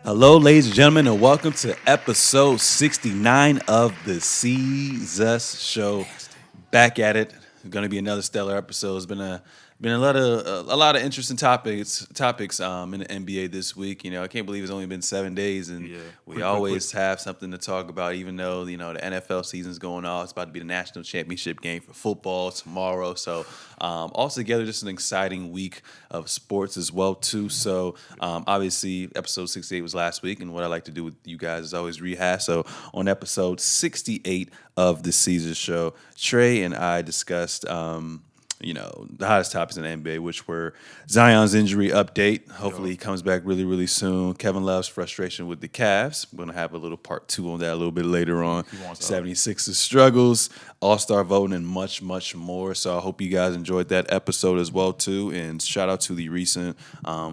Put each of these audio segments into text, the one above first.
Hello, ladies and gentlemen, and welcome to episode 69 of the Seezus Show. Back at it. Going to be another stellar episode. It's been a lot of interesting topics in the NBA this week. I can't believe it's only been 7 days, and we always have something to talk about. Even though the NFL season's going on, it's about to be the national championship game for football tomorrow. So altogether, just an exciting week of sports as well too. So obviously, episode 68 was last week, and what I like to do with you guys is always rehash. So on episode 68 of the Seezus Show, Trey and I discussed. The hottest topics in the NBA, which were Zion's injury update. Hopefully he comes back really, really soon. Kevin Love's frustration with the Cavs. We're going to have a little part 2 on that a little bit later on. 76ers struggles, All-Star voting, and much, much more. So I hope you guys enjoyed that episode as well, too. And shout out to the recent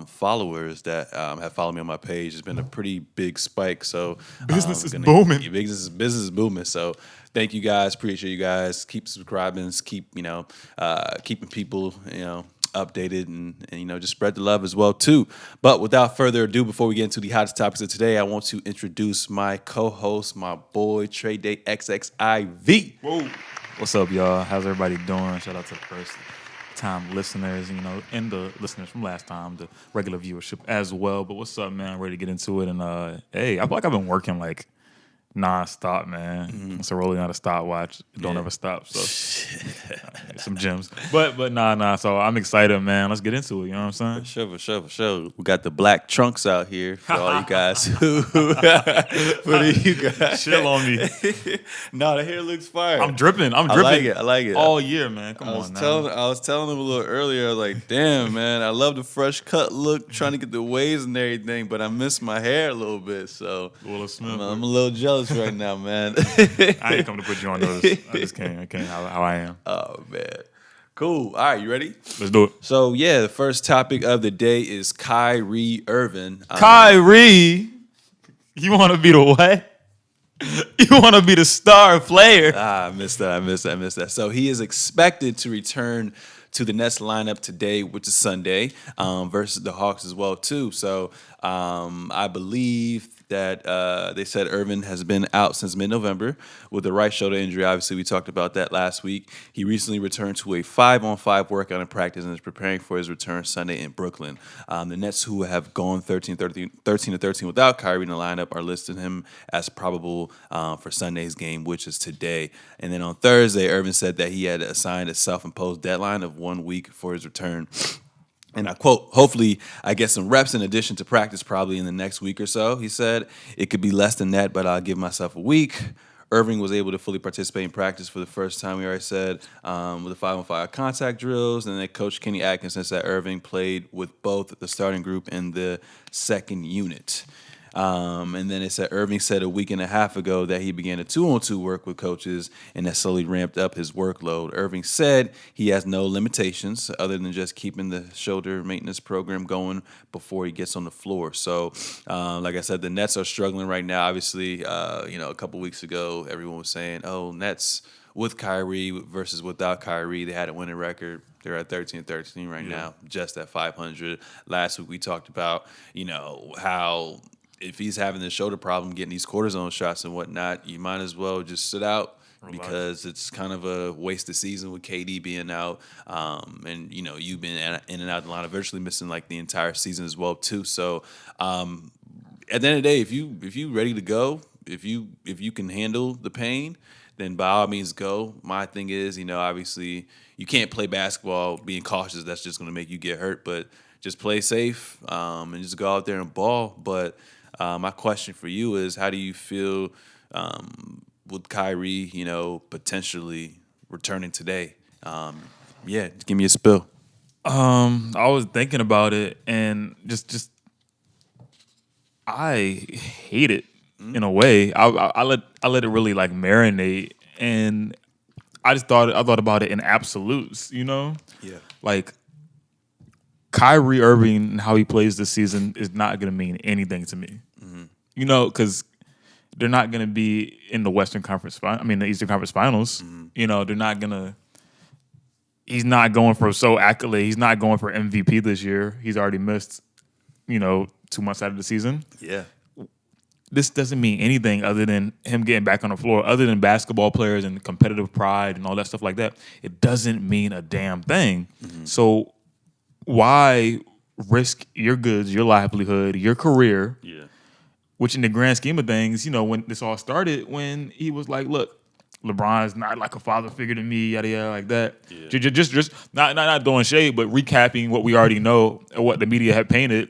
followers that have followed me on my page. It's been a pretty big spike. So business is booming. Business is booming. So thank you guys. Appreciate you guys. Keep subscribing. Keep keeping people updated and just spread the love as well too. But without further ado, before we get into the hottest topics of today, I want to introduce my co-host, my boy Trey Day XXIV. Whoa. What's up, y'all? How's everybody doing? Shout out to the first time listeners, and the listeners from last time, the regular viewership as well. But what's up, man? Ready to get into it. And hey, I feel like I've been working like non-stop, man. Mm-hmm. It's a rolling on a stopwatch. Don't ever stop. So some gems. But nah. So I'm excited, man. Let's get into it. You know what I'm saying? For sure. We got the black trunks out here for all you guys who you guys. Chill on me. No, the hair looks fire. I'm dripping. I like it. All year, man. Come on now. I was telling them a little earlier, I was like, damn, man, I love the fresh cut look, trying to get the waves and everything, but I miss my hair a little bit. So I'm a little jealous right now, man. I ain't come to put you on notice. I just came how I am. Oh, man. Cool. All right, you ready? Let's do it. So, the first topic of the day is Kyrie Irving. Kyrie? You want to be the what? You want to be the star player? I missed that. So, he is expected to return to the Nets lineup today, which is Sunday, versus the Hawks as well, too. So, I believe that they said Irvin has been out since mid-November with a right shoulder injury. Obviously, we talked about that last week. He recently returned to a 5-on-5 workout in practice and is preparing for his return Sunday in Brooklyn. The Nets, who have gone 13-13 without Kyrie in the lineup, are listing him as probable for Sunday's game, which is today. And then on Thursday, Irvin said that he had assigned a self-imposed deadline of 1 week for his return. And I quote, hopefully I get some reps in addition to practice probably in the next week or so. He said, it could be less than that, but I'll give myself a week. Irving was able to fully participate in practice for the first time, we already said, with the 5-on-5 contact drills. And then Coach Kenny Atkinson said Irving played with both the starting group and the second unit. And then it said Irving said a week and a half ago that he began a 2-on-2 work with coaches and that slowly ramped up his workload. Irving said he has no limitations other than just keeping the shoulder maintenance program going before he gets on the floor. So, like I said, the Nets are struggling right now. Obviously, a couple weeks ago, everyone was saying, oh, Nets with Kyrie versus without Kyrie, they had a winning record. They're at 13-13 right now, just at 500. Last week we talked about, how if he's having this shoulder problem, getting these cortisone shots and whatnot, you might as well just sit out because it's kind of a wasted season with KD being out. And, you've been in and out the lineup, virtually missing like the entire season as well, too. So at the end of the day, if you ready to go, if you can handle the pain, then by all means go. My thing is, obviously you can't play basketball being cautious. That's just going to make you get hurt. But just play safe and just go out there and ball. But my question for you is, how do you feel with Kyrie, potentially returning today? Just give me a spill. I was thinking about it, and just I hate it in a way. I let it really like marinate, and I thought about it in absolutes. Yeah. Like Kyrie Irving and how he plays this season is not going to mean anything to me. Because they're not going to be in the Western Conference, the Eastern Conference Finals. They're not going to. He's not going for accolade. He's not going for MVP this year. He's already missed, 2 months out of the season. Yeah. this doesn't mean anything other than him getting back on the floor, other than basketball players and competitive pride and all that stuff like that. It doesn't mean a damn thing. So why risk your goods, your livelihood, your career, Yeah. which in the grand scheme of things, when this all started, when he was like, look, LeBron's not like a father figure to me, yada yada, like that. Yeah. Just not throwing shade, but recapping what we already know, what the media had painted.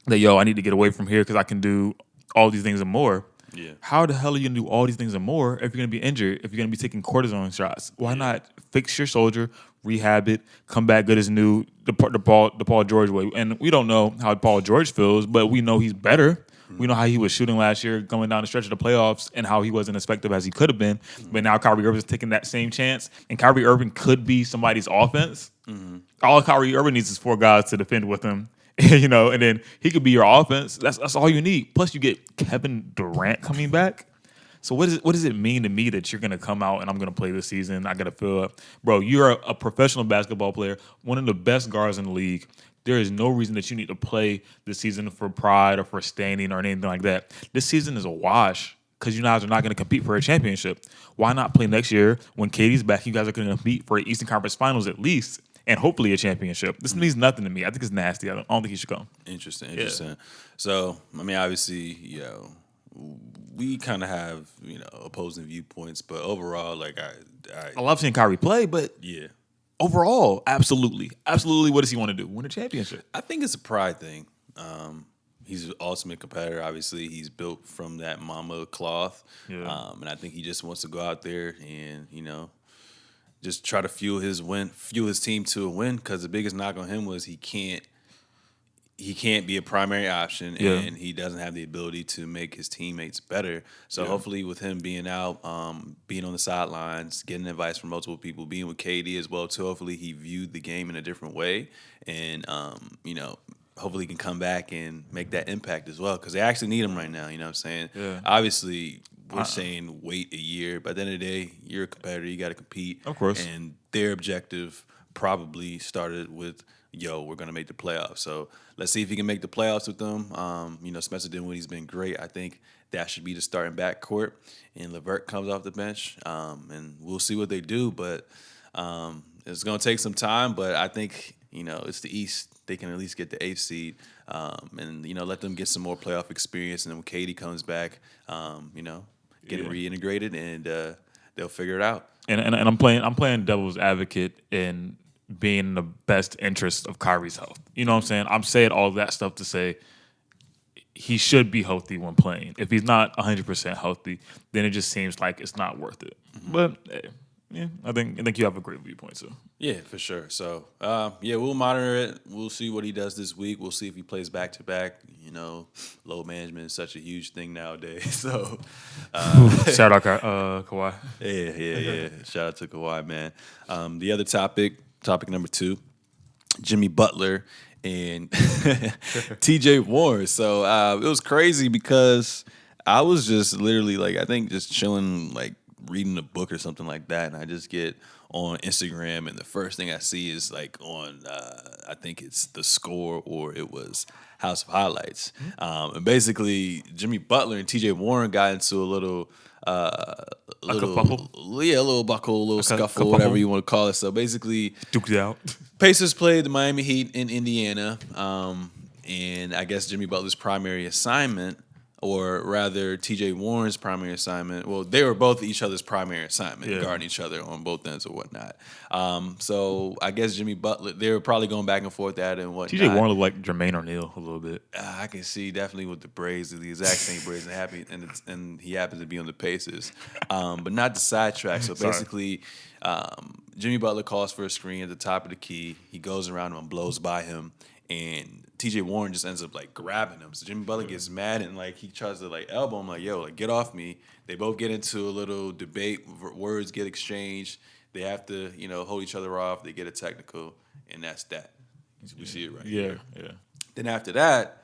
That I need to get away from here because I can do all these things and more. Yeah. How the hell are you gonna do all these things and more if you're gonna be injured? If you're gonna be taking cortisone shots? Why not fix your soldier, rehab it, come back good as new? The Paul George way, and we don't know how Paul George feels, but we know he's better. We know how he was shooting last year, going down the stretch of the playoffs, and how he wasn't as effective as he could have been. But now Kyrie Irving's taking that same chance, and Kyrie Irving could be somebody's offense. All Kyrie Irving needs is 4 guys to defend with him. And then he could be your offense. That's all you need. Plus, you get Kevin Durant coming back. So what does it mean to me that you're gonna come out and I'm gonna play this season? I gotta feel up, bro. You're a professional basketball player, one of the best guards in the league. There is no reason that you need to play this season for pride or for standing or anything like that. This season is a wash because you guys are not going to compete for a championship. Why not play next year when Katie's back? You guys are going to compete for Eastern Conference Finals at least. And hopefully a championship. This means nothing to me. I think it's nasty. I don't think he should go. Interesting. So, I mean, obviously, we kind of have, opposing viewpoints, but overall, like, I love seeing Kyrie play, but yeah, overall, absolutely. Absolutely, what does he want to do? Win a championship. I think it's a pride thing. He's an ultimate competitor. Obviously, he's built from that mama cloth. Yeah. And I think he just wants to go out there and, just try to fuel his team to a win. Because the biggest knock on him was he can't be a primary option, and he doesn't have the ability to make his teammates better. So hopefully, with him being out, being on the sidelines, getting advice from multiple people, being with KD as well too. Hopefully, he viewed the game in a different way, and hopefully he can come back and make that impact as well, because they actually need him right now. You know what I'm saying? Yeah. Obviously, we're saying wait a year, but at the end of the day, you're a competitor. You got to compete. Of course. And their objective probably started with, we're going to make the playoffs. So let's see if he can make the playoffs with them. Spencer Dinwiddie's been great. I think that should be the starting backcourt. And LeVert comes off the bench. And we'll see what they do. But it's going to take some time. But I think, it's the East. They can at least get the 8th seed, and let them get some more playoff experience. And then when Katie comes back, get reintegrated, and they'll figure it out. And I'm playing devil's advocate in being in the best interest of Kyrie's health. You know what I'm saying? I'm saying all that stuff to say he should be healthy when playing. If he's not 100% healthy, then it just seems like it's not worth it. Mm-hmm. But yeah, I think you have a great viewpoint, so. Yeah, for sure. So, we'll monitor it. We'll see what he does this week. We'll see if he plays back-to-back. Load management is such a huge thing nowadays. So, shout out Kawhi. Yeah. Shout out to Kawhi, man. The other topic number 2, Jimmy Butler and T.J. Warren. So, it was crazy because I was just literally, I think just chilling, reading a book or something like that, and I just get on Instagram, and the first thing I see is on I think it's The Score, or it was House of Highlights. And basically Jimmy Butler and TJ Warren got into a little buckle, a little scuffle, whatever you want to call it. So basically duked it out. Pacers played the Miami Heat in Indiana, and I guess Jimmy Butler's primary assignment, or rather T.J. Warren's primary assignment. Well, they were both each other's primary assignment, guarding each other on both ends or whatnot. So I guess Jimmy Butler, they were probably going back and forth at it and whatnot. T.J. Warren looked like Jermaine O'Neal a little bit. I can see definitely with the braids, the exact same braids, and he happens to be on the Pacers. But not the sidetrack. So basically, Jimmy Butler calls for a screen at the top of the key. He goes around him and blows by him, and TJ Warren just ends up grabbing him. So Jimmy Butler gets mad and he tries to elbow him, get off me. They both get into a little debate. Words get exchanged. They have to, hold each other off. They get a technical, and that's that. We see it right here. Yeah. Then after that,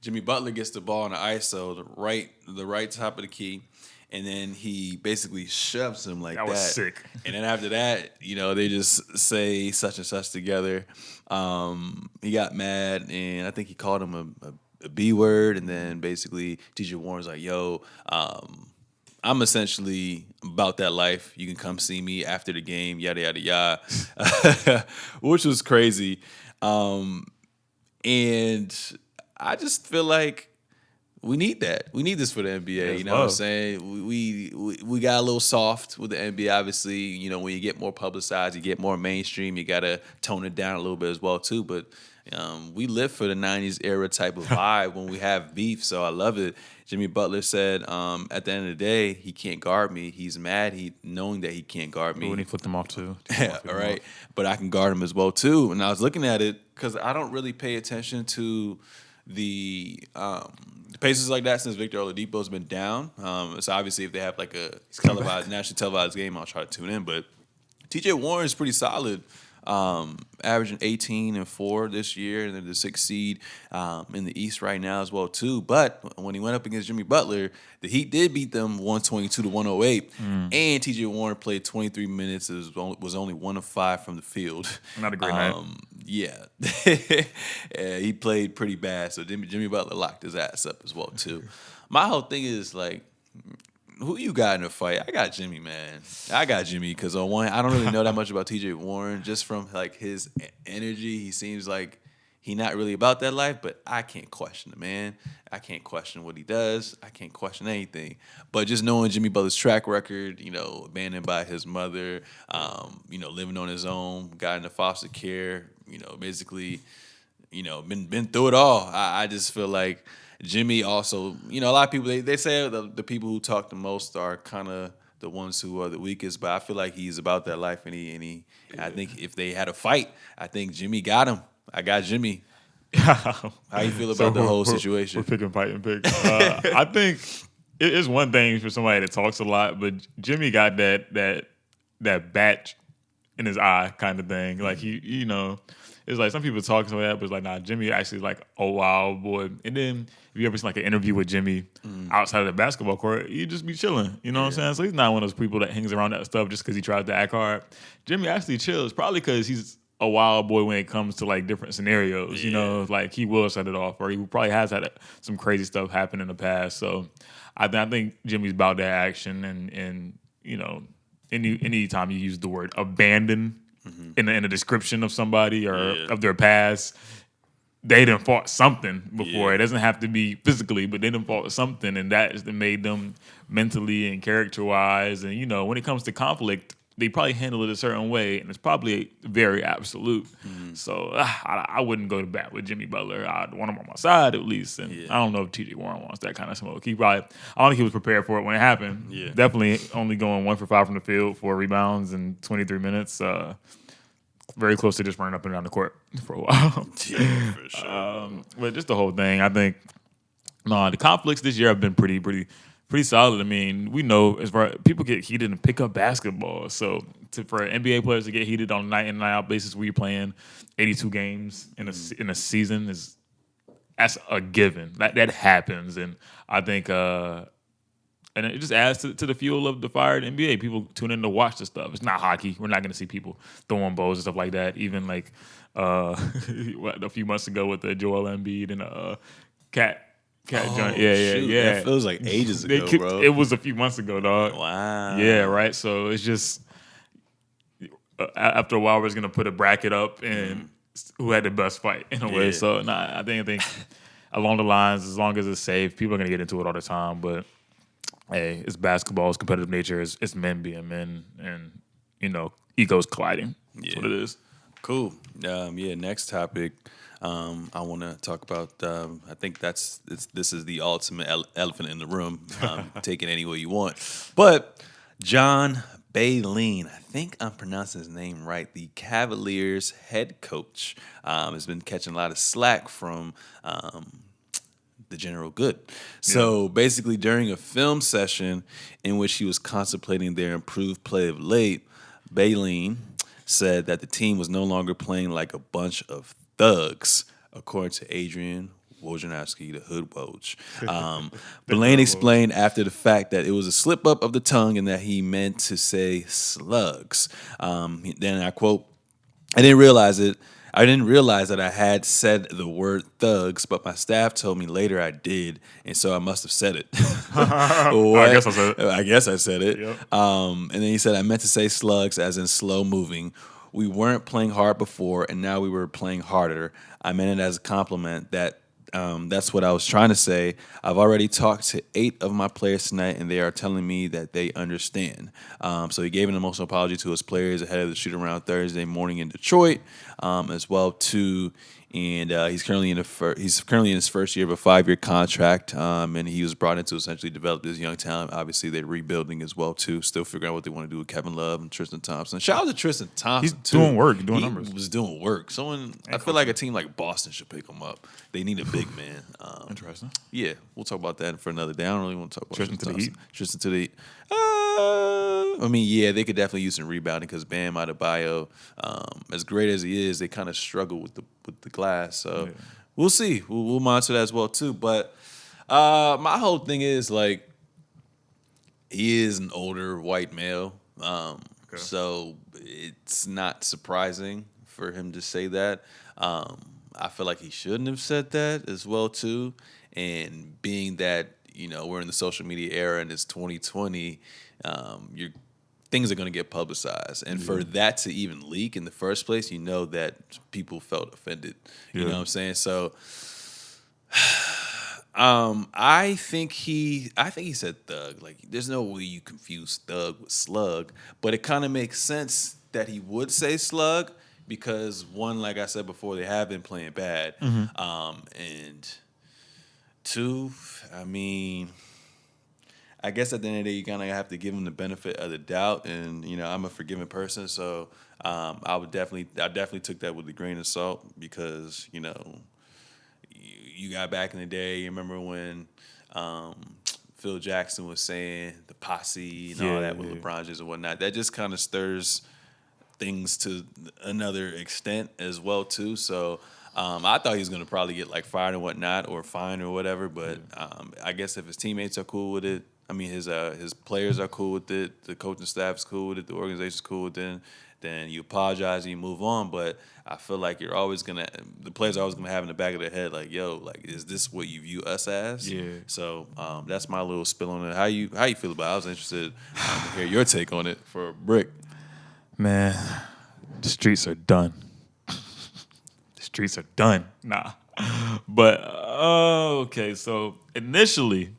Jimmy Butler gets the ball on the ISO, the right top of the key, and then he basically shoves him like that. That was sick. And then after that, they just say such and such together. He got mad, and I think he called him a B word, and then basically TJ Warren's like, "Yo, I'm essentially about that life. You can come see me after the game, yada yada yada," which was crazy. And I just feel like we need that. We need this for the NBA. Yes, You know what I'm love. saying? We got a little soft with the NBA. Obviously, you know, when you get more publicized, you get more mainstream. You got to tone it down a little bit as well too. But we live for the '90s era type of vibe when we have beef. So I love it. Jimmy Butler said, at the end of the day, he can't guard me. He's mad. He knowing that he can't guard me. When he flipped him off too. All right, but I can guard him as well too. And I was looking at it because I don't really pay attention to the Pacers like that since Victor Oladipo's been down. So obviously, if they have like a televised, nationally televised game, I'll try to tune in. But T.J. Warren is pretty solid, averaging 18 and 4 this year, and they're the 6th seed in the East right now as well too. But when he went up against Jimmy Butler, the Heat did beat them 122 to 108, and T.J. Warren played 23 minutes. It was only 1 of 5 from the field. Not a great night. Yeah. Yeah, he played pretty bad. So Jimmy Butler locked his ass up as well too. My whole thing is like, who you got in the fight? I got Jimmy, man. I got Jimmy because on one, I don't really know that much about T.J. Warren. Just from like his energy, he seems like he not really about that life. But I can't question the man. I can't question what he does. I can't question anything. But just knowing Jimmy Butler's track record, you know, abandoned by his mother, you know, living on his own, got into foster care, you know, basically, you know, been through it all. I just feel like Jimmy also, you know, a lot of people they say the people who talk the most are kind of the ones who are the weakest, but I feel like he's about that life, and I think if they had a fight, I think Jimmy got him. I got Jimmy. How you feel about the whole situation? We're picking fight and pick. I think it's one thing for somebody that talks a lot, but Jimmy got that batch in his eye kind of thing. Like you know, it's like some people talk like that, but it's like, nah, Jimmy actually like a wild boy. And then if you ever seen like an interview with Jimmy outside of the basketball court, you just be chilling. You know what I'm saying? So he's not one of those people that hangs around that stuff just because he tries to act hard. Jimmy actually chills, probably because he's a wild boy when it comes to like different scenarios. You know, like he will set it off, or he probably has had some crazy stuff happen in the past. So I think Jimmy's about that action, and you know, any time you use the word abandon in a description of somebody or of their past, they done fought something before. It doesn't have to be physically, but they done fought something, and that is that made them mentally and character-wise. And, you know, when it comes to conflict, they probably handle it a certain way, and it's probably very absolute. So I wouldn't go to bat with Jimmy Butler. I'd want him on my side at least. And I don't know if T.J. Warren wants that kind of smoke. I don't think he was prepared for it when it happened. Definitely only going 1 for 5 from the field, 4 rebounds in 23 minutes. Very close to just running up and down the court for a while. Yeah, for sure. But just the whole thing, I think, the conflicts this year have been pretty solid. I mean, we know as far people get heated and pick up basketball. So for NBA players to get heated on a night in and night out basis, where you're playing 82 games in a season that's a given. That happens, and I think and it just adds to the fuel of the fire in the NBA. People tune in to watch the stuff. It's not hockey. We're not going to see people throwing bows and stuff like that. Even like a few months ago with the Joel Embiid and Cat joint. Yeah. That feels like ages ago, bro. It was a few months ago, dog. Wow. Yeah, right. So it's just after a while, we're just gonna put a bracket up and who had the best fight in a way. So I think along the lines, as long as it's safe, people are gonna get into it all the time. But hey, it's basketball, it's competitive nature, it's men being men, and you know, egos colliding. That's what it is. Cool. Next topic. I want to talk about. I think this is the ultimate elephant in the room. Take it any way you want. But John Beilein, I think I'm pronouncing his name right. The Cavaliers head coach has been catching a lot of slack from the general good. So basically, during a film session in which he was contemplating their improved play of late, Beilein said that the team was no longer playing like a bunch of thugs, according to Adrian Wojnarowski, the Hood Woj. Beilein explained after the fact that it was a slip up of the tongue and that he meant to say slugs. Then I quote, "I didn't realize it. I didn't realize that I had said the word thugs, but my staff told me later I did, and so I must have said it. I What? guess I said it. I guess I said it. Yep. And then he said, I meant to say slugs as in slow moving. We weren't playing hard before, and now we were playing harder. I meant it as a compliment. That's what I was trying to say. I've already talked to 8 of my players tonight, and they are telling me that they understand. So he gave an emotional apology to his players ahead of the shoot around Thursday morning in Detroit, as well too. And he's currently in his first year of a 5-year contract, and he was brought in to essentially develop this young talent. Obviously, they're rebuilding as well too, still figuring out what they want to do with Kevin Love and Tristan Thompson. Shout out to Tristan Thompson. He's too. doing work, doing he numbers. Was doing work. I feel like a team like Boston should pick him up. They need a big man. Interesting. Yeah, we'll talk about that for another day. I don't really want to talk about Tristan to the Thompson. Heat? Tristan to the Heat. I mean, yeah, they could definitely use some rebounding because Bam Adebayo, as great as he is, they kind of struggle with the glass. So we'll see. We'll monitor that as well too. But my whole thing is like he is an older white male, so it's not surprising for him to say that. I feel like he shouldn't have said that as well too. And being that we're in the social media era and it's 2020, your things are going to get publicized, and for that to even leak in the first place, that people felt offended. You know what I'm saying? So, I think he said thug. Like, there's no way you confuse thug with slug, but it kind of makes sense that he would say slug because one, like I said before, they have been playing bad, and two, I mean, I guess at the end of the day, you kind of have to give him the benefit of the doubt, and I'm a forgiving person, so I definitely took that with a grain of salt because you got back in the day. You remember when Phil Jackson was saying the posse and all that with LeBron James and whatnot. That just kind of stirs things to another extent as well too. So I thought he was going to probably get like fired and whatnot or fined or whatever. But I guess if his teammates are cool with it, I mean his players are cool with it, the coaching staff's cool with it, the organization's cool with it, then you apologize and you move on. But I feel like the players are always gonna have in the back of their head like, yo, like, is this what you view us as? Yeah. So that's my little spill on it. How you feel about it? I was interested to hear your take on it for Brick. Man, the streets are done. The streets are done. Nah. But okay, so initially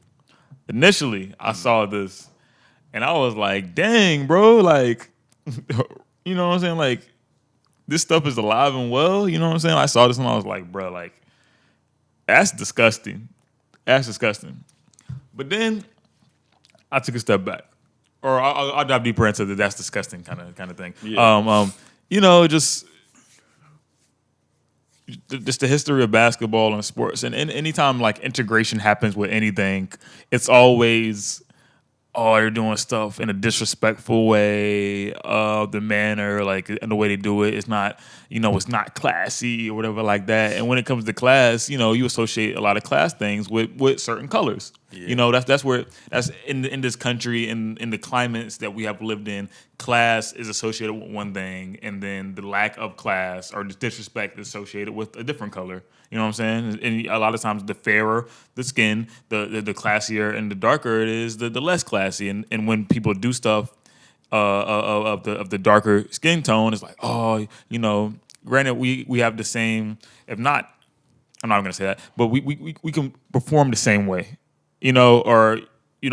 I saw this and I was like, dang, bro, like you know what I'm saying? Like, this stuff is alive and well, you know what I'm saying? I saw this and I was like, bro, like, that's disgusting. That's disgusting. But then I took a step back. Or I'll dive deeper into the that's disgusting kind of thing. Yeah. Just the history of basketball and sports. And anytime like integration happens with anything, it's always, they're doing stuff in a disrespectful way, the manner, like, and the way they do it. It's not, it's not classy or whatever like that. And when it comes to class, you associate a lot of class things with certain colors. Yeah. That's where that's in this country, in the climates that we have lived in, class is associated with one thing, and then the lack of class or disrespect is associated with a different color. You know what I'm saying? And a lot of times, the fairer the skin, the classier and the darker it is, the less classy. And when people do stuff of the darker skin tone, it's like, granted we have the same, if not, I'm not going to say that, but we can perform the same way, or. We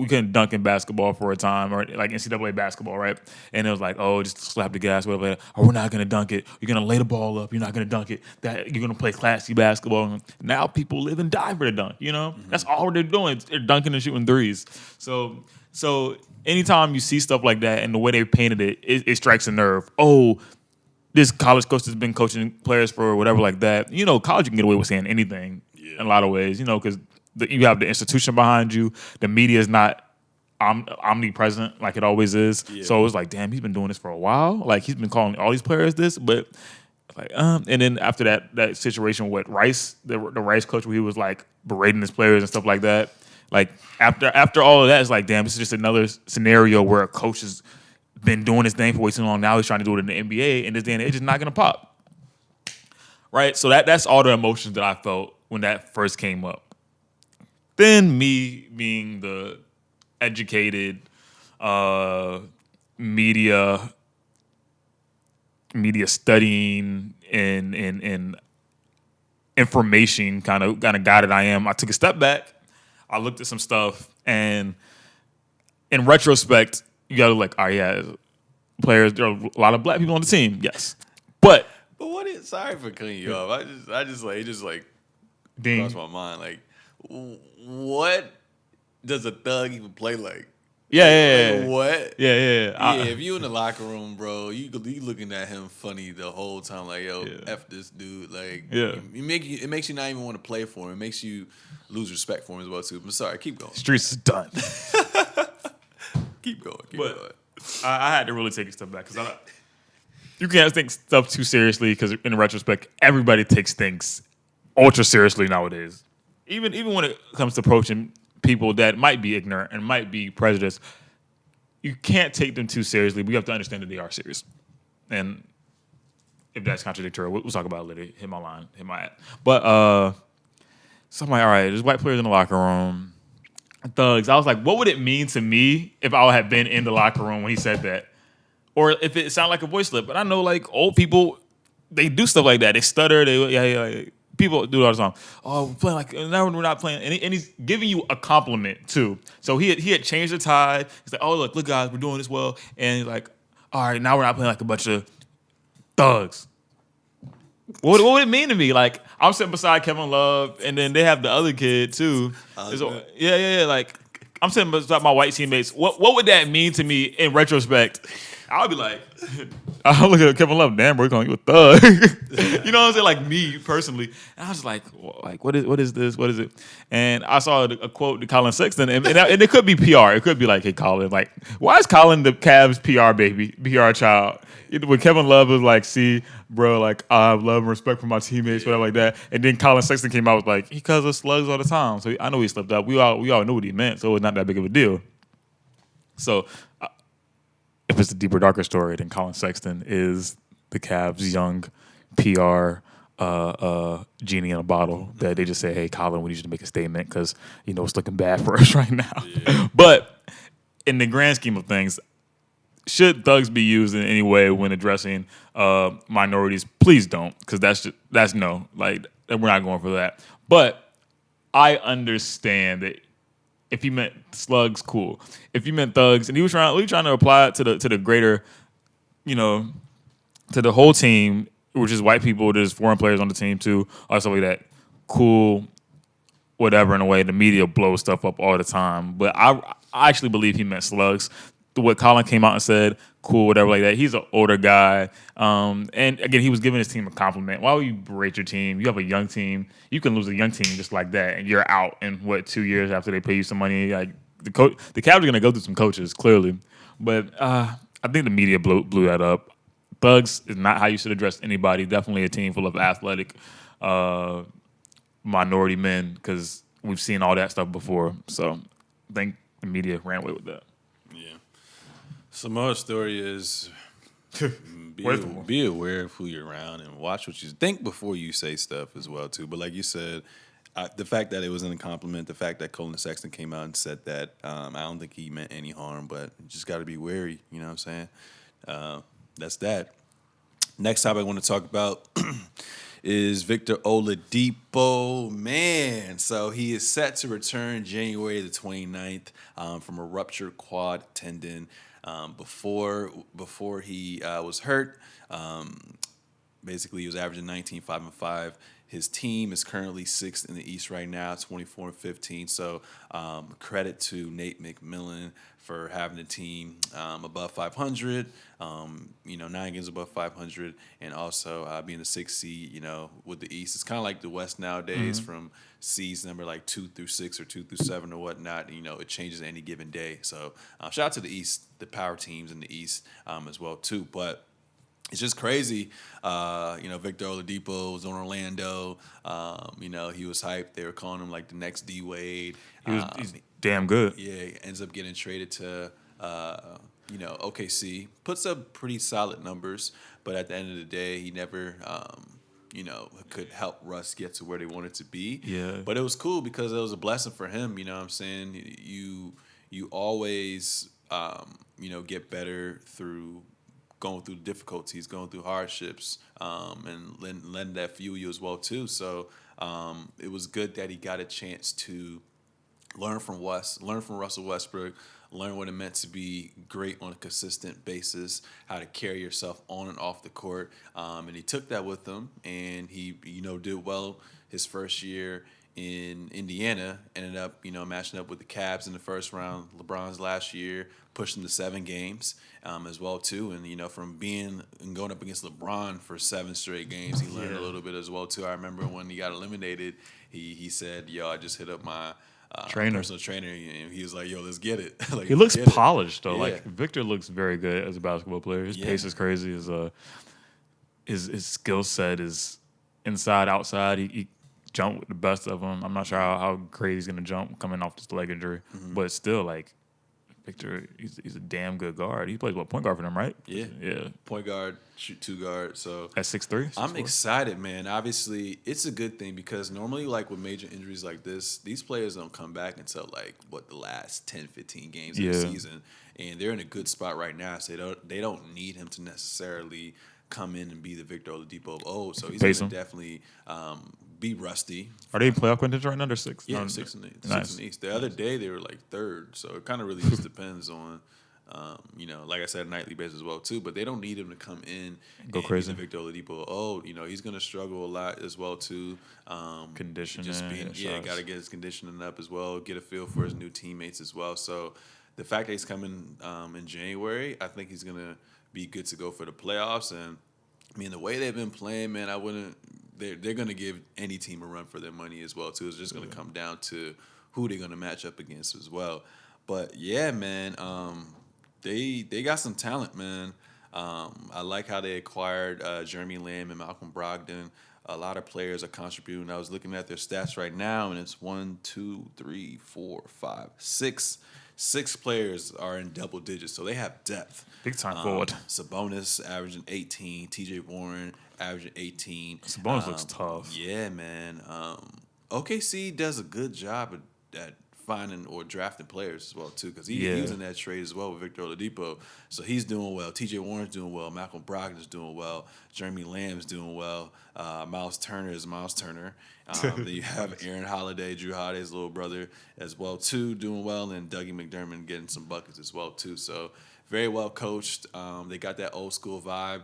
couldn't dunk in basketball for a time, or like NCAA basketball, right? And it was like, just slap the gas, whatever. Or we're not gonna dunk it. You're gonna lay the ball up. You're not gonna dunk it. That you're gonna play classy basketball. And now people live and die for the dunk. That's all they're doing. They're dunking and shooting threes. So anytime you see stuff like that and the way they painted it, it strikes a nerve. This college coach has been coaching players for whatever like that. College you can get away with saying anything in a lot of ways. Because you have the institution behind you. The media is not omnipresent like it always is. Yeah. So it was like, damn, he's been doing this for a while. Like, he's been calling all these players this, but like, and then after that situation with Rice, the Rice coach, where he was like berating his players and stuff like that. Like, after all of that, it's like, damn, this is just another scenario where a coach has been doing his thing for way too long. Now he's trying to do it in the NBA, and this day and age is not gonna pop. right? So that's all the emotions that I felt when that first came up. Then me being the educated uh, media studying and information kind of guy that I am, I took a step back. I looked at some stuff, and in retrospect, you gotta like, oh yeah, players. There are a lot of black people on the team, yes, but But what is? Sorry for cutting you off. I just like it just like crossed Dean, my mind. Like, what does a thug even play like? yeah, yeah, Like what? yeah, yeah, yeah. Yeah, if you in the locker room, bro, you looking at him funny the whole time, like yo, Yeah. f this dude. Like, Yeah. it makes you not even want to play for him. It makes you lose respect for him as well too. But sorry, keep going, Streets is done. keep going, keep But going. I had to really take a step back because you can't take stuff too seriously because in retrospect, everybody takes things ultra seriously nowadays. Even when it comes to approaching people that might be ignorant and might be prejudiced, you can't take them too seriously. We have to understand that they are serious. And if that's contradictory, we'll talk about it later. Hit my line, hit my ad. But so I'm like, all right, there's white players in the locker room, thugs. I was like, what would it mean to me if I had been in the locker room when he said that? Or if it sounded like a voice slip. But I know like old people, they do stuff like that. They stutter. Yeah. People do it all the time. Oh, we're playing like now we're not playing, and he's giving you a compliment too. So he had changed the tide. He's like, oh look guys, we're doing this well, and he's like, all right, now we're not playing like a bunch of thugs. What would it mean to me? Like I'm sitting beside Kevin Love, and then they have the other kid too. Yeah. Like I'm sitting beside my white teammates. What would that mean to me in retrospect? I would be like, I look at Kevin Love, damn, bro, he calling you a thug. You know what I'm saying? Like me personally, and I was like, what is this? What is it? And I saw a quote to Colin Sexton, and it could be PR. It could be like, hey, Colin, like, why is Colin the Cavs PR baby, PR child? When Kevin Love was like, see, bro, like I have love and respect for my teammates, whatever like that. And then Colin Sexton came out with like, he calls us slugs all the time. So I know he slipped up. We all knew what he meant, so it was not that big of a deal. So if it's a deeper, darker story, then Colin Sexton is the Cavs' young PR genie in a bottle that they just say, hey, Colin, we need you to make a statement because, it's looking bad for us right now. Yeah. But in the grand scheme of things, should thugs be used in any way when addressing minorities? Please don't, because that's no. Like, we're not going for that. But I understand that if he meant slugs, cool. If he meant thugs, and he was trying to apply it to the greater, to the whole team, which is white people, there's foreign players on the team too, or stuff like that. Cool, whatever. In a way, the media blows stuff up all the time, but I actually believe he meant slugs. What Colin came out and said, cool, whatever like that. He's an older guy. And again, he was giving his team a compliment. Why would you berate your team? You have a young team. You can lose a young team just like that, and you're out in, 2 years after they pay you some money? Like the Cavs are going to go through some coaches, clearly. But I think the media blew that up. Thugs is not how you should address anybody. Definitely a team full of athletic minority men, because we've seen all that stuff before. So I think the media ran away with that. Some more story is be aware of who you're around and watch what you think before you say stuff as well too. But like you said, the fact that it wasn't a compliment, the fact that Colin Sexton came out and said that, I don't think he meant any harm, but you just got to be wary. You know what I'm saying? That's that. Next topic I want to talk about is Victor Oladipo. Man, so he is set to return January the 29th from a ruptured quad tendon. Before he was hurt, basically he was averaging 19, 5 and 5. His team is currently 6th in the East right now, 24 and 15. So credit to Nate McMillan for having the team above 500. 9 games above 500, and also being the 6th seed. With the East, it's kind of like the West nowadays, from seeds number like 2 through 6 or 2 through 7 or whatnot. It changes any given day. So shout out to the East, the power teams in the East as well too. But it's just crazy. Victor Oladipo was on Orlando. He was hyped. They were calling him like the next D Wade. He's damn good. Yeah, he ends up getting traded to OKC. Puts up pretty solid numbers, but at the end of the day, he never could help Russ get to where they wanted to be. Yeah. But it was cool because it was a blessing for him. You know what I'm saying? You always get better through going through difficulties, going through hardships, and letting that fuel you as well too. So it was good that he got a chance to learn from Russell Westbrook, learn what it meant to be great on a consistent basis, how to carry yourself on and off the court, and he took that with him, and he did well his first year in Indiana. Ended up matching up with the Cavs in the first round. LeBron's last year pushed him to 7 games as well too, and from being and going up against LeBron for 7 straight games, he learned a little bit as well too. I remember when he got eliminated, he said, "Yo, I just hit up my." Personal trainer, and he was like, "Yo, let's get it." Like, He looks polished though. Yeah. Like Victor looks very good as a basketball player. His pace is crazy. His skill set is inside, outside. He jumped with the best of them. I'm not sure how great he's gonna jump coming off this leg injury, but still, like Victor, he's a damn good guard. He plays point guard for them, right? Yeah. Point guard, shoot 2 guard. So at 6'3". I'm excited, man. Obviously, it's a good thing because normally, like with major injuries like this, these players don't come back until the last 10, 15 games of the season, and they're in a good spot right now. So they don't need him to necessarily come in and be the Victor Oladipo of old. So he's going to definitely be rusty. Are they in playoff contention right now? They're 6. Yeah, 6 in the East. The other day they were like 3rd. So it kind of really just depends on. Like I said, nightly basis as well too. But they don't need him to come in go crazy. Victor Oladipo. Oh, he's going to struggle a lot as well too. Conditioning, just got to get his conditioning up as well. Get a feel for his new teammates as well. So the fact that he's coming in January, I think he's going to be good to go for the playoffs. And I mean, the way they've been playing, man, I wouldn't. They're going to give any team a run for their money as well too. It's just going to come down to who they're going to match up against as well. But yeah, man. They got some talent, man. I like how they acquired Jeremy Lamb and Malcolm Brogdon. A lot of players are contributing. I was looking at their stats right now, and it's 1, 2, 3, 4, 5, 6. 6 players are in double digits, so they have depth. Big time forward. Sabonis averaging 18. T.J. Warren averaging 18. Sabonis looks tough. Yeah, man. OKC does a good job at finding or drafting players as well too, because he was in that trade as well with Victor Oladipo. So he's doing well. T.J. Warren's doing well. Malcolm Brogdon's doing well. Jeremy Lamb's doing well. Miles Turner is Miles Turner. Then you have Aaron Holiday, Drew Holiday's little brother as well too, doing well, and Dougie McDermott getting some buckets as well too. So very well coached. They got that old school vibe,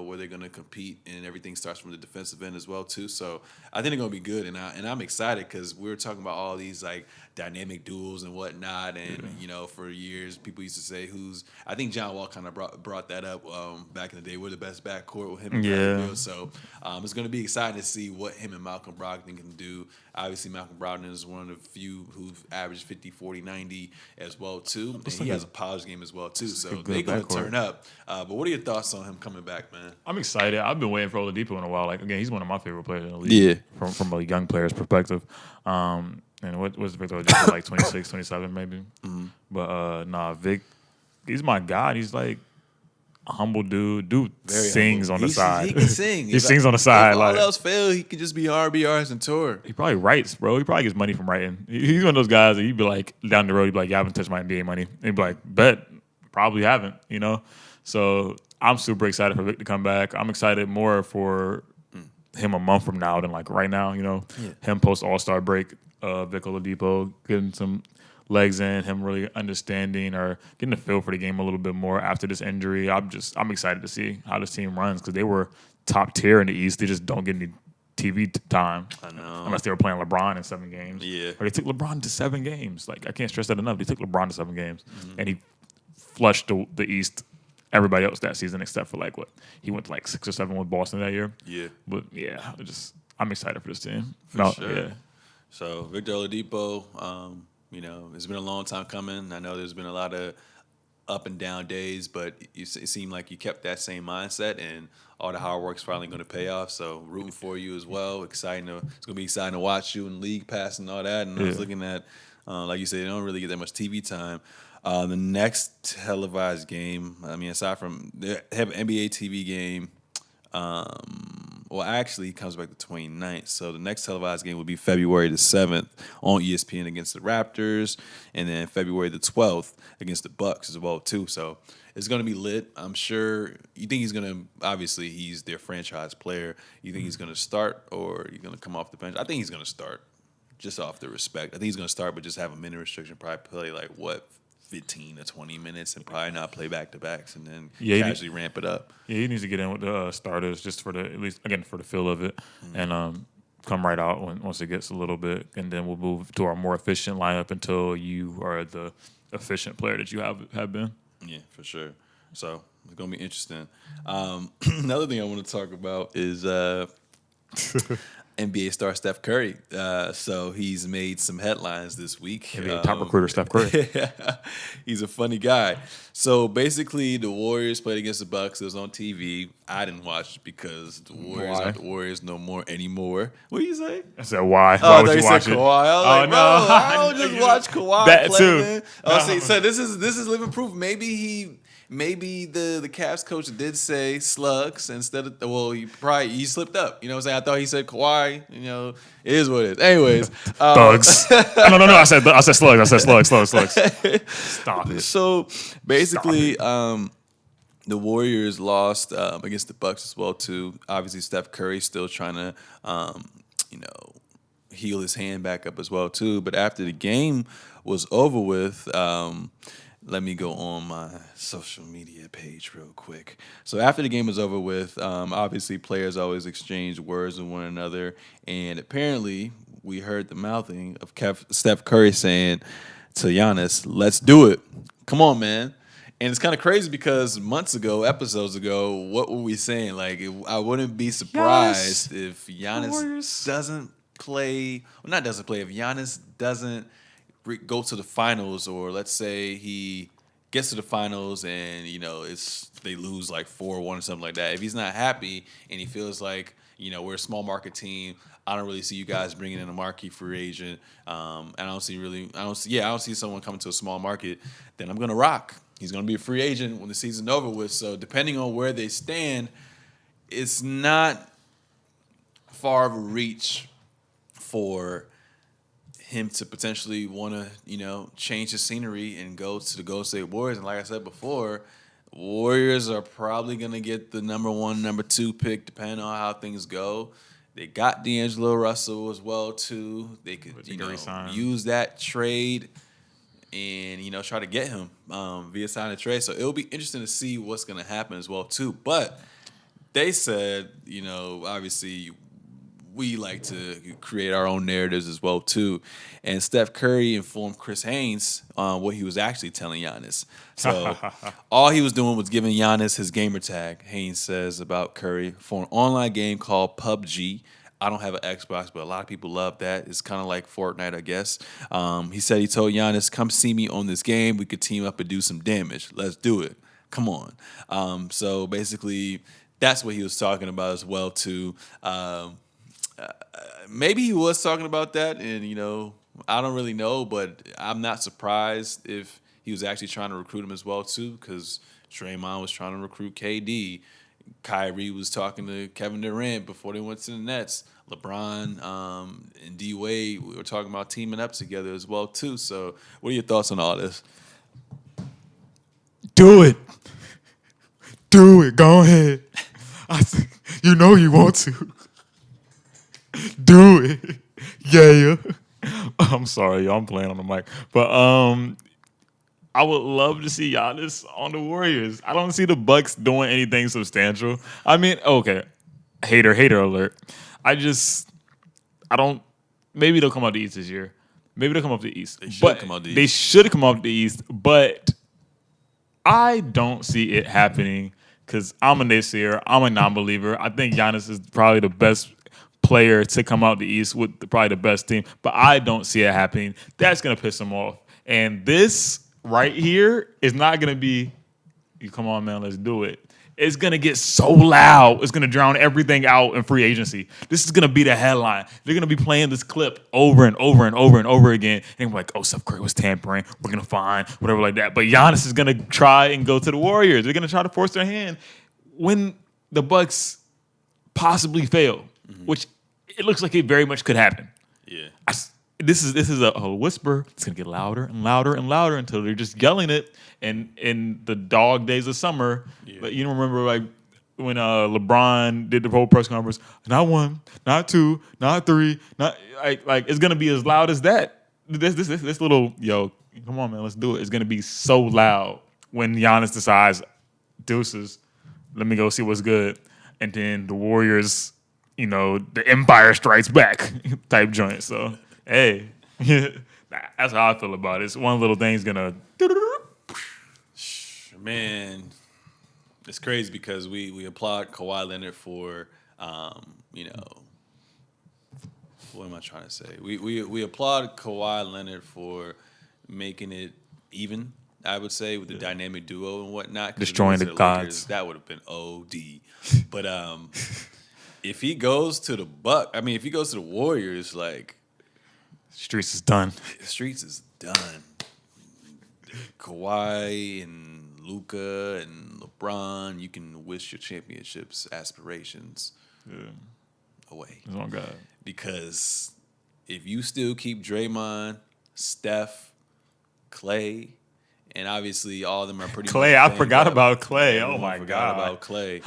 where they're going to compete, and everything starts from the defensive end as well too. So I think they're going to be good, and I'm excited because we were talking about all these like dynamic duels and whatnot, and for years people used to say I think John Wall kind of brought that up back in the day. We're the best backcourt with him and Bradley Beal. So it's going to be exciting to see what him and Malcolm Brogdon can do. Obviously, Malcolm Brogdon is one of the few who've averaged 50, 40, 90 as well too, and he has a polished game as well too. So they're going to turn up. But what are your thoughts on him coming back, man? I'm excited. I've been waiting for Oladipo in a while. Like, again, he's one of my favorite players in the league. Yeah. From a young player's perspective. And what's Victor Oladipo, like 26, 27 maybe? Mm-hmm. But, Vic, he's my guy. He's like a humble dude. Dude very sings humble. On the side. He can sing. He sings on the side. If all else fails, he can just be R&B artist and tour. He probably writes, bro. He probably gets money from writing. He's one of those guys that you'd be like, down the road, you'd be like, yeah, I haven't touched my NBA money. And he'd be like, bet. Probably haven't, So I'm super excited for Vic to come back. I'm excited more for him a month from now than like right now, Him post All-Star break, Vic Oladipo, getting some legs in, him really understanding or getting a feel for the game a little bit more after this injury. I'm excited to see how this team runs because they were top tier in the East. They just don't get any TV time. I know. Unless they were playing LeBron in 7 games. Yeah. Or they took LeBron to 7 games. Like, I can't stress that enough. They took LeBron to 7 games. Mm-hmm. And he flushed the East, everybody else that season except for he went to 6 or 7 with Boston that year. Yeah. But yeah, I'm excited for this team. For sure. Yeah. So Victor Oladipo, it's been a long time coming. I know there's been a lot of up and down days, but it seemed like you kept that same mindset, and all the hard work's finally going to pay off. So rooting for you as well. It's going to be exciting to watch you in League Pass and all that. And I was looking at, like you said, they don't really get that much TV time. The next televised game, aside from they have an NBA TV game, Well, actually, he comes back the 29th. So the next televised game will be February the 7th on ESPN against the Raptors, and then February the 12th against the Bucks as well too. So it's going to be lit. I'm sure. You think he's going to? Obviously, he's their franchise player. You think he's going to start, or you going to come off the bench? I think he's going to start, just off the respect. I think he's going to start, but just have a minute restriction. Probably play like what, 15 to 20 minutes, and probably not play back to backs, and then casually ramp it up. Yeah, he needs to get in with the starters just for the at least again for the feel of it, and come right out once it gets a little bit, and then we'll move to our more efficient lineup until you are the efficient player that you have been. Yeah, for sure. So it's gonna be interesting. Another thing I want to talk about is NBA star Steph Curry. So he's made some headlines this week. NBA top recruiter Steph Curry. He's a funny guy. So basically, the Warriors played against the Bucks. It was on TV. I didn't watch it because the Warriors aren't the Warriors no more anymore. What do you say? I said why? Why would you watch it? Kawhi. I was like, no, bro, I don't just watch Kawhi that play, too. man. So this is living proof. Maybe the Cavs coach did say slugs instead of he slipped up. You know what I'm saying? I thought he said Kawhi. You know, it is what it is. Anyways, thugs. No. I said slugs. I said slugs. Stop it. So basically, the Warriors lost against the Bucks as well too. Obviously, Steph Curry still trying to heal his hand back up as well too. But after the game was over with, let me go on my social media page real quick. So after the game was over with, obviously players always exchange words with one another, and apparently we heard the mouthing of Steph Curry saying to Giannis, "Let's do it. Come on, man." And it's kind of crazy because episodes ago, what were we saying? Like, I wouldn't be surprised if Giannis doesn't play. Well, not doesn't play. If Giannis doesn't go to the finals, or let's say he gets to the finals and they lose like 4-1 or something like that. If he's not happy and he feels like we're a small market team, I don't really see you guys bringing in a marquee free agent. I don't see someone coming to a small market. Then I'm gonna rock. He's gonna be a free agent when the season's over with. So depending on where they stand, it's not far of a reach for him to potentially want to, change the scenery and go to the Golden State Warriors. And like I said before, Warriors are probably going to get the number 1, number 2 pick, depending on how things go. They got D'Angelo Russell as well, too. They could, use that trade and, try to get him via sign and trade. So it'll be interesting to see what's going to happen as well, too. But they said, obviously we like to create our own narratives as well too, and Steph Curry informed Chris Haynes on what he was actually telling Giannis. So all he was doing was giving Giannis his gamer tag. Haynes says about Curry for an online game called PUBG. I don't have an Xbox, but a lot of people love that. It's kind of like Fortnite, I guess. He said he told Giannis, "Come see me on this game. We could team up and do some damage. Let's do it. Come on." So basically, that's what he was talking about as well too. Maybe he was talking about that, and I don't really know, but I'm not surprised if he was actually trying to recruit him as well too, because Draymond was trying to recruit KD. Kyrie was talking to Kevin Durant before they went to the Nets. LeBron and D Wade were talking about teaming up together as well too. So, what are your thoughts on all this? Do it. Go ahead. You know you want to. Do it. Yeah. I'm sorry, y'all. I'm playing on the mic. But I would love to see Giannis on the Warriors. I don't see the Bucks doing anything substantial. I mean, okay. Hater alert. I don't. Maybe they'll come out the East this year. Maybe they'll come up the East. They should come out the East, but I don't see it happening because I'm a naysayer. I'm a non-believer. I think Giannis is probably the best player to come out the East with probably the best team, but I don't see it happening. That's going to piss him off. And this right here is not going to be, you come on, man, let's do it. It's going to get so loud. It's going to drown everything out in free agency. This is going to be the headline. They're going to be playing this clip over and over and over and over again. And we're like, oh, Steph Curry was tampering. We're going to find whatever like that. But Giannis is going to try and go to the Warriors. They're going to try to force their hand. When the Bucks possibly fail, which it looks like it very much could happen. Yeah. This is a whisper. It's gonna get louder and louder and louder until they're just yelling it. And in the dog days of summer, but you don't remember like when LeBron did the whole press conference, not one, not two, not three, not like it's gonna be as loud as that. This little come on man, let's do it. It's gonna be so loud when Giannis decides, deuces, let me go see what's good, and then the Warriors, the Empire Strikes Back type joint. So hey, that's how I feel about it. It's one little thing's gonna. Man, it's crazy because we applaud Kawhi Leonard for, what am I trying to say? We applaud Kawhi Leonard for making it even, I would say, with the dynamic duo and whatnot. Destroying the gods. Lakers, that would have been OD. But if he goes to the if he goes to the Warriors, like, Streets is done. Streets is done. Kawhi and Luka and LeBron, you can wish your championships aspirations away. Oh God. Because if you still keep Draymond, Steph, Clay, and obviously all of them are pretty Clay, much I forgot up. about Clay. Everyone Oh my forgot God. about Clay.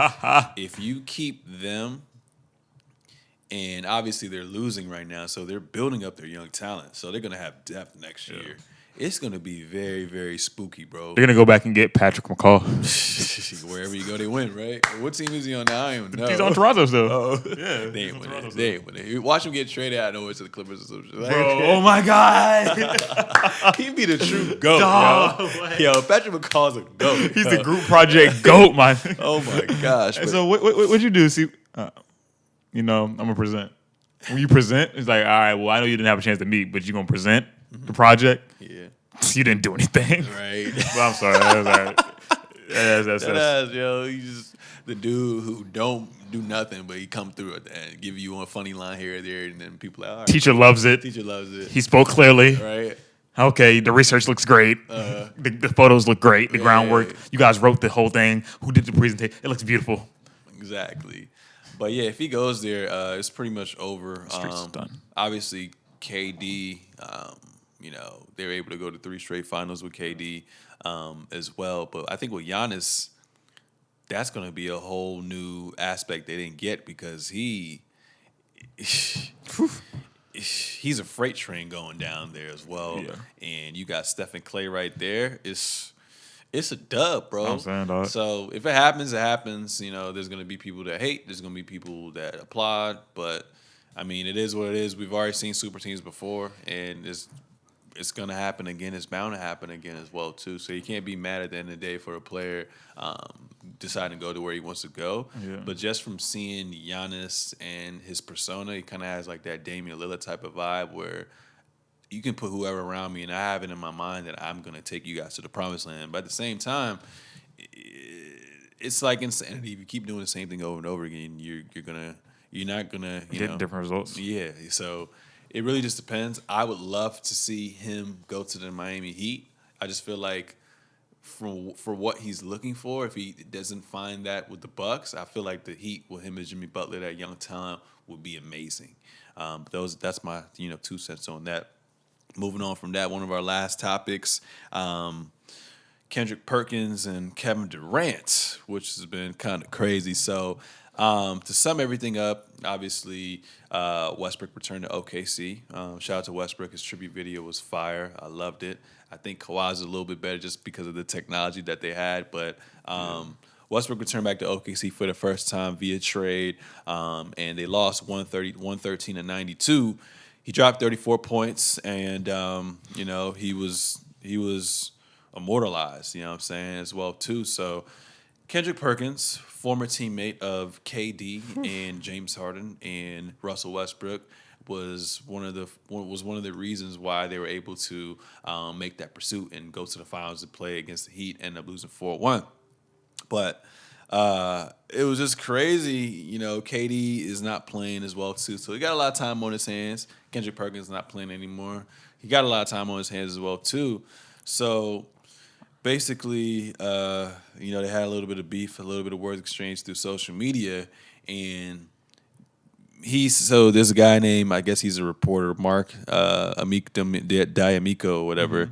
If you keep them, and obviously they're losing right now, so they're building up their young talent. So they're gonna have depth next year. It's gonna be very, very spooky, bro. They're gonna go back and get Patrick McCall. Wherever you go, they win, right? What team is he on now? I don't even know. He's on Toronto still. Oh, Yeah, they ain't winning. They ain't winning. Watch him get traded out of nowhere to the Clippers or some shit. Bro, oh my God. He'd be the true GOAT, Dog. yo, Patrick McCall's a GOAT. He's the group project GOAT, man. Oh my gosh. And so what'd you do? See, I'm gonna present. When you present, it's like, all right, well, I know you didn't have a chance to meet, but you're gonna present the project. Yeah. You didn't do anything. Right. Well, I'm sorry. That's all right. That's Yo, he's just the dude who don't do nothing, but he come through at the end, give you a funny line here or there, and then people are like, all right. Teacher loves it. Teacher loves it. He spoke clearly. Right. Okay, the research looks great. The photos look great. The groundwork. You guys wrote the whole thing. Who did the presentation? It looks beautiful. Exactly. But yeah, if he goes there, it's pretty much over. Streets is done. Obviously, KD, they were able to go to 3 straight finals with KD as well. But I think with Giannis, that's going to be a whole new aspect they didn't get because he's a freight train going down there as well. Yeah. And you got Steph and Clay right there. It's a dub, bro. I'm saying, dog. So if it happens, it happens. There's going to be people that hate. There's going to be people that applaud. But, I mean, it is what it is. We've already seen super teams before, and it's going to happen again. It's bound to happen again as well, too. So you can't be mad at the end of the day for a player deciding to go to where he wants to go. Yeah. But just from seeing Giannis and his persona, he kind of has like that Damian Lillard type of vibe where you can put whoever around me, and I have it in my mind that I'm going to take you guys to the promised land. But at the same time, it's like insanity. If you keep doing the same thing over and over again, you're not gonna Get different results. Yeah. So it really just depends. I would love to see him go to the Miami Heat. I just feel like for what he's looking for, if he doesn't find that with the Bucks, I feel like the Heat with him and Jimmy Butler, that young talent, would be amazing. That's my 2 cents on that. Moving on from that, one of our last topics, Kendrick Perkins and Kevin Durant, which has been kind of crazy. So to sum everything up, obviously Westbrook returned to OKC. Shout out to Westbrook. His tribute video was fire. I loved it. I think Kawhi's a little bit better just because of the technology that they had. But Westbrook returned back to OKC for the first time via trade, and they lost 113 to 92. He dropped 34 points, and he was immortalized. You know what I'm saying, as well too. So Kendrick Perkins, former teammate of KD and James Harden and Russell Westbrook, was one of the reasons why they were able to make that pursuit and go to the finals and play against the Heat, end up losing 4-1. But it was just crazy. KD is not playing as well too, so he got a lot of time on his hands. Kendrick Perkins not playing anymore. He got a lot of time on his hands as well too. So basically, they had a little bit of beef, a little bit of words exchanged through social media, and there's a guy named, I guess he's a reporter, Mark D'Amico or whatever.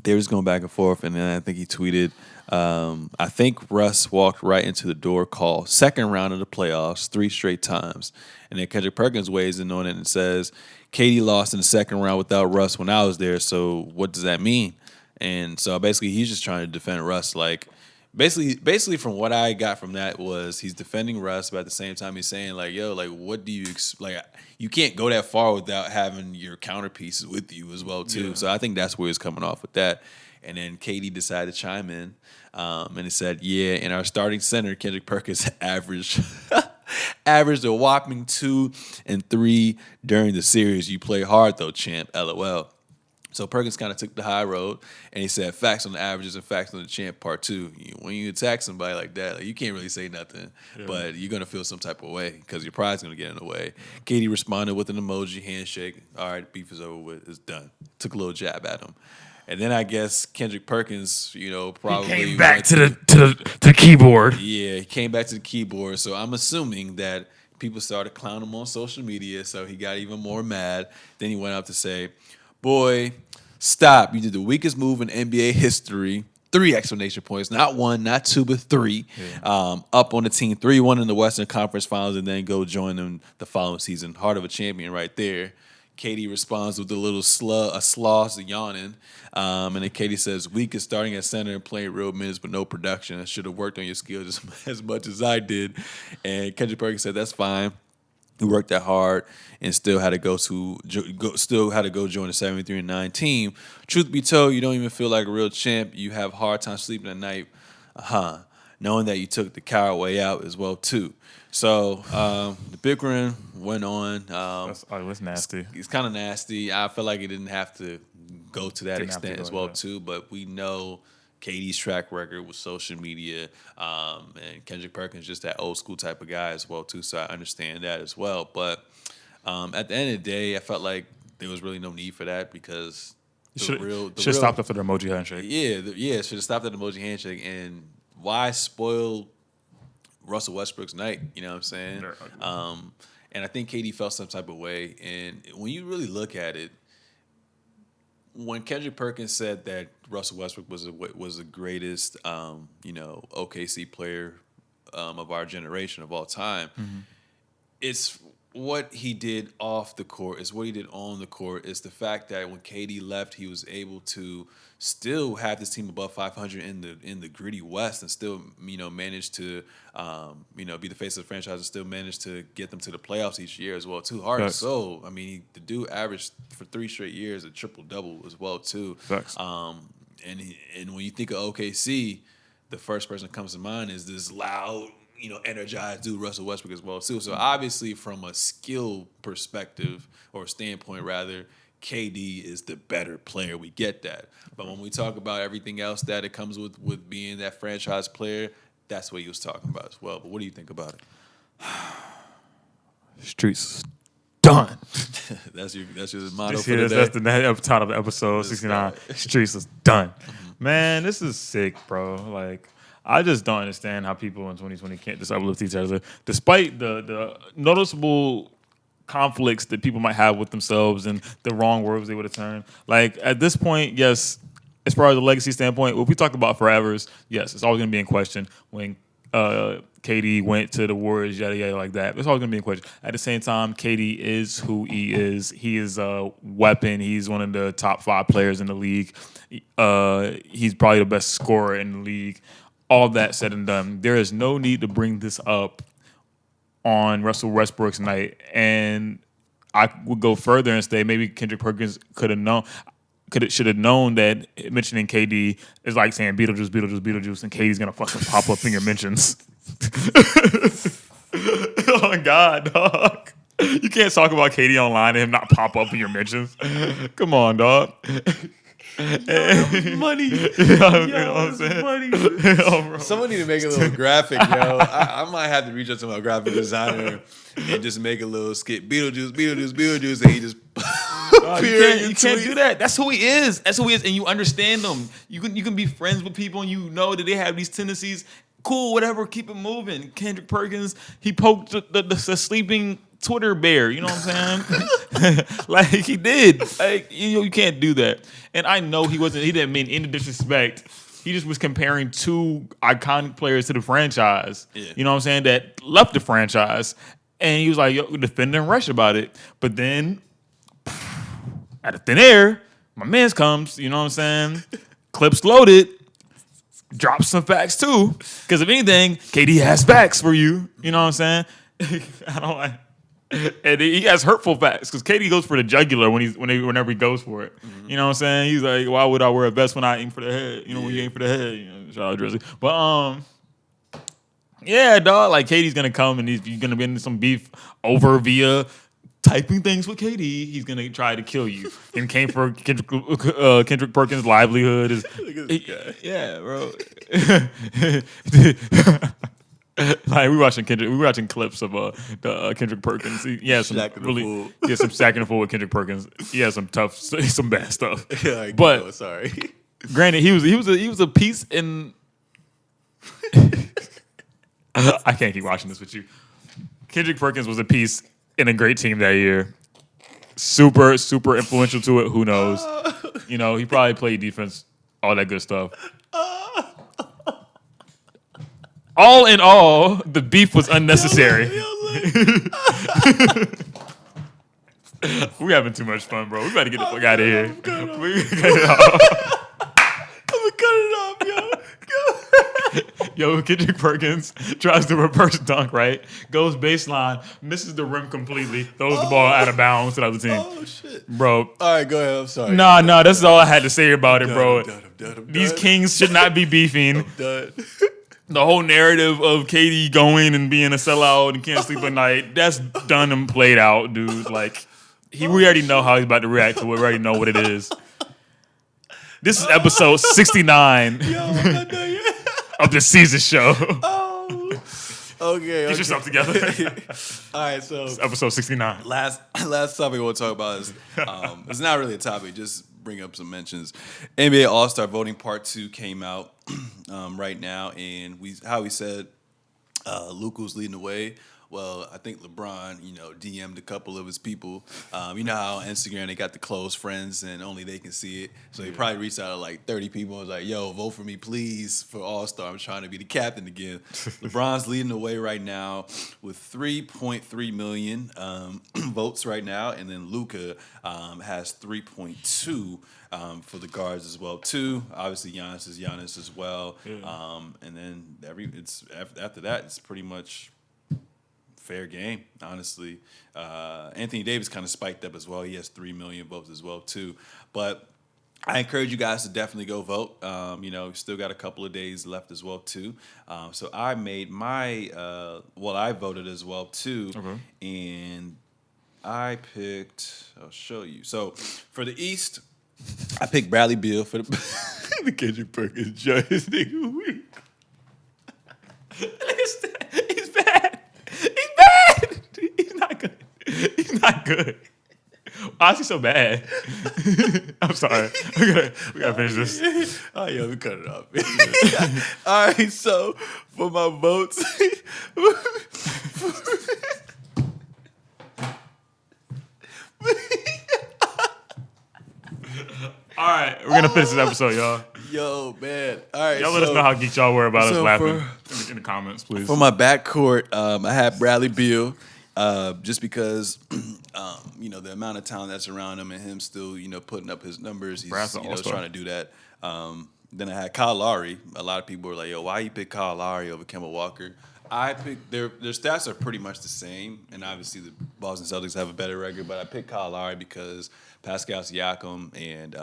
They was going back and forth, and then I think he tweeted, I think Russ walked right into the door call, second round of the playoffs, 3 straight times. And then Kendrick Perkins weighs in on it and says, KD lost in the second round without Russ when I was there, so what does that mean? And so basically he's just trying to defend Russ. Like, basically from what I got from that was he's defending Russ, but at the same time he's saying, like, yo, like, what do you like? You can't go that far without having your counterpieces with you as well too. Yeah. So I think that's where he's coming off with that. And then KD decided to chime in, and he said, yeah, in our starting center, Kendrick Perkins averaged a whopping 2 and 3 during the series. You play hard though, champ. LOL. So Perkins kind of took the high road, and he said facts on the averages and facts on the champ part 2. When you attack somebody like that, like, you can't really say nothing, but you're going to feel some type of way because your pride's going to get in the way. KD responded with an emoji handshake. All right, beef is over with. It's done. Took a little jab at him. And then I guess Kendrick Perkins, probably he came back to the keyboard. Yeah, he came back to the keyboard. So I'm assuming that people started clowning him on social media, so he got even more mad. Then he went up to say, boy, stop. You did the weakest move in NBA history. 3 exclamation points. Not 1, not 2, but 3. Yeah. Up on the team. 3-1 in the Western Conference Finals, and then go join them the following season. Heart of a champion right there. KD responds with a little sloss, yawning. And then KD says, weak is starting at center and playing real minutes, but no production. I should have worked on your skills as much as I did. And Kendrick Perkins said, that's fine. He worked that hard and still had to go join the 73-9 team. Truth be told, you don't even feel like a real champ. You have a hard time sleeping at night. Knowing that you took the coward way out as well too. So the bickering went on. It's nasty. It's kind of nasty. I feel like it didn't have to go to that extent as well too. But we know KD's track record with social media, and Kendrick Perkins just that old school type of guy as well too. So I understand that as well. But at the end of the day, I felt like there was really no need for that because should have stopped after the emoji handshake. Yeah, should have stopped at the emoji handshake. And why spoil Russell Westbrook's night? You know what I'm saying? And I think KD felt some type of way. And when you really look at it, when Kendrick Perkins said that Russell Westbrook was the greatest, OKC player of our generation of all time, it's what he did off the court. It's what he did on the court. It's the fact that when KD left, he was able to still have this team above 500 in the gritty West, and still manage to be the face of the franchise, and still manage to get them to the playoffs each year as well too. Heart and soul. I mean, the dude averaged for 3 straight years a triple double as well too. And when you think of OKC, the first person that comes to mind is this loud, energized dude, Russell Westbrook as well too. So obviously, from a skill perspective or standpoint, rather, KD is the better player. We get that. But when we talk about everything else that it comes with being that franchise player, that's what he was talking about as well. But what do you think about it? Streets done. that's your motto for the day. That's the title of the episode 69. Streets is done. Man, this is sick, bro. Like, I just don't understand how people in 2020 can't just uplift each other, despite the noticeable conflicts that people might have with themselves and the wrong words they would have turned. Like, at this point, yes, as far as the legacy standpoint, what we talk about forevers, yes, it's always going to be in question. When KD went to the Warriors, yada, yada, like that, it's always going to be in question. At the same time, KD is who he is. He is a weapon. He's one of the top 5 players in the league. He's probably the best scorer in the league. All that said and done, there is no need to bring this up on Russell Westbrook's night. And I would go further and say maybe Kendrick Perkins should have known that mentioning KD is like saying Beetlejuice, Beetlejuice, Beetlejuice, and KD's gonna fucking pop up in your mentions. Oh God, dog. You can't talk about KD online and him not pop up in your mentions. Come on, dog. Money. You know what I'm saying? Money. Someone need to make a little graphic, yo. I might have to reach out to my graphic designer and just make a little skit. Beetlejuice, Beetlejuice, Beetlejuice, and he just you can't do that. That's who he is. And you understand them. You can be friends with people and you know that they have these tendencies. Cool, whatever. Keep it moving. Kendrick Perkins, he poked the sleeping Twitter bear. You know what I'm saying? Like he did. Like you can't do that. And I know he wasn't. He didn't mean any disrespect. He just was comparing two iconic players to the franchise. Yeah. You know what I'm saying? That left the franchise, and he was like, "Yo, defending Rush about it." But then, out of thin air, my man's comes. You know what I'm saying? Clips loaded. Drop some facts too, because if anything, KD has facts for you. You know what I'm saying? I don't like, and he has hurtful facts because KD goes for the jugular whenever he goes for it. You know what I'm saying? He's like, why would I wear a vest when I aim for the head? You know, when you aim for the head. You know, shout out Drizzy. But yeah, dog. Like KD's gonna come and he's gonna be in some beef over via typing things with KD, he's gonna try to kill you. And came for Kendrick Perkins' livelihood. Yeah, bro. Like we watching clips of Kendrick Perkins. He has some some stacking the fool with Kendrick Perkins. He has some tough, some bad stuff. Yeah, but sorry. Granted, he was a piece in. I can't keep watching this with you. Kendrick Perkins was a piece in a great team that year. Super, super influential to it. Who knows? You know, he probably played defense, all that good stuff. All in all, the beef was unnecessary. We're having too much fun, bro. We better get the fuck out of here. I'm gonna cut it off, yo. Yo, Kendrick Perkins tries to reverse dunk, right? Goes baseline, misses the rim completely, throws the ball out of bounds to the other team. Oh, shit. Bro. All right, go ahead. I'm sorry. Nah, that's all I had to say about it, bro. I'm done. These kings should not be beefing. I'm done. The whole narrative of KD going and being a sellout and can't sleep at night, that's done and played out, dude. Like, we already know how he's about to react to it. We already know what it is. This is episode 69 Yo, I'm not done yet. of the Seezus show. Oh. Okay. Get yourself together. All right, so Episode 69. last topic we'll talk about is it's not really a topic, just bring up some mentions. NBA All-Star voting part 2 came out right now, and we said Luka was leading the way. Well, I think LeBron, DM'd a couple of his people. You know how on Instagram they got the close friends and only they can see it. So he probably reached out to like 30 people and was like, yo, vote for me, please, for All-Star. I'm trying to be the captain again. LeBron's leading the way right now with 3.3 million votes right now. And then Luka has 3.2 for the guards as well, too. Obviously, Giannis is Giannis as well. Yeah. And then after that, it's pretty much fair game, honestly. Anthony Davis kind of spiked up as well. He has 3 million votes as well, too. But I encourage you guys to definitely go vote. We still got a couple of days left as well, too. So I made my, I voted as well, too. Okay. And I picked, I'll show you. So for the East, I picked Bradley Beal for the Kendrick Perkins judge. This nigga weak. He's bad. He's not good. He's not good. Why is he so bad? I'm sorry. We gotta finish this. Oh, yeah, we cut it off. All right, so for my votes. All right, we're gonna finish this episode, y'all. Yo, man. All right, y'all let us know how geeked y'all were about us laughing in the comments, please. For my backcourt, I had Bradley Beal, just because, the amount of talent that's around him and him still, putting up his numbers. He's trying to do that. Then I had Kyle Lowry. A lot of people were like, yo, why you pick Kyle Lowry over Kemba Walker? I picked their stats are pretty much the same, and obviously the Boston Celtics have a better record, but I picked Kyle Lowry because Pascal Siakam and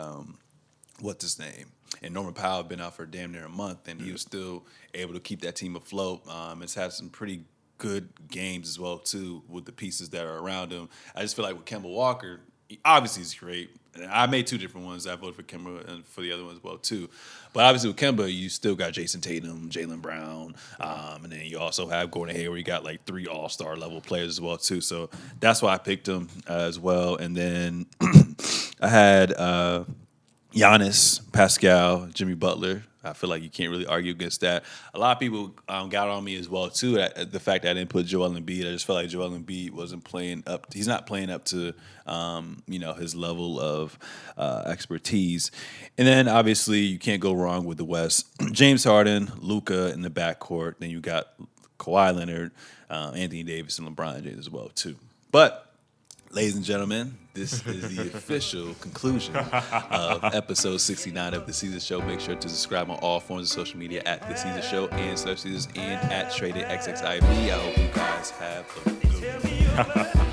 what's his name? And Norman Powell had been out for damn near a month, and he was still able to keep that team afloat. It's had some pretty good games as well, too, with the pieces that are around him. I just feel like with Kemba Walker, obviously he's great. I made 2 different ones. I voted for Kemba and for the other one as well, too. But obviously with Kemba, you still got Jason Tatum, Jaylen Brown, and then you also have Gordon Hayward. You got like 3 all-star level players as well, too. So that's why I picked him as well. And then I had Giannis, Pascal, Jimmy Butler. I feel like you can't really argue against that. A lot of people got on me as well too at the fact that I didn't put Joel Embiid. I just felt like Joel Embiid wasn't playing up. He's not playing up to his level of expertise. And then obviously you can't go wrong with the West. James Harden, Luka in the backcourt. Then you got Kawhi Leonard, Anthony Davis, and LeBron James as well too. But ladies and gentlemen, this is the official conclusion of episode 69 of The Seezus Show. Make sure to subscribe on all forms of social media at The Seezus Show and /Seezus and at TradedXXIV. I hope you guys have a good one.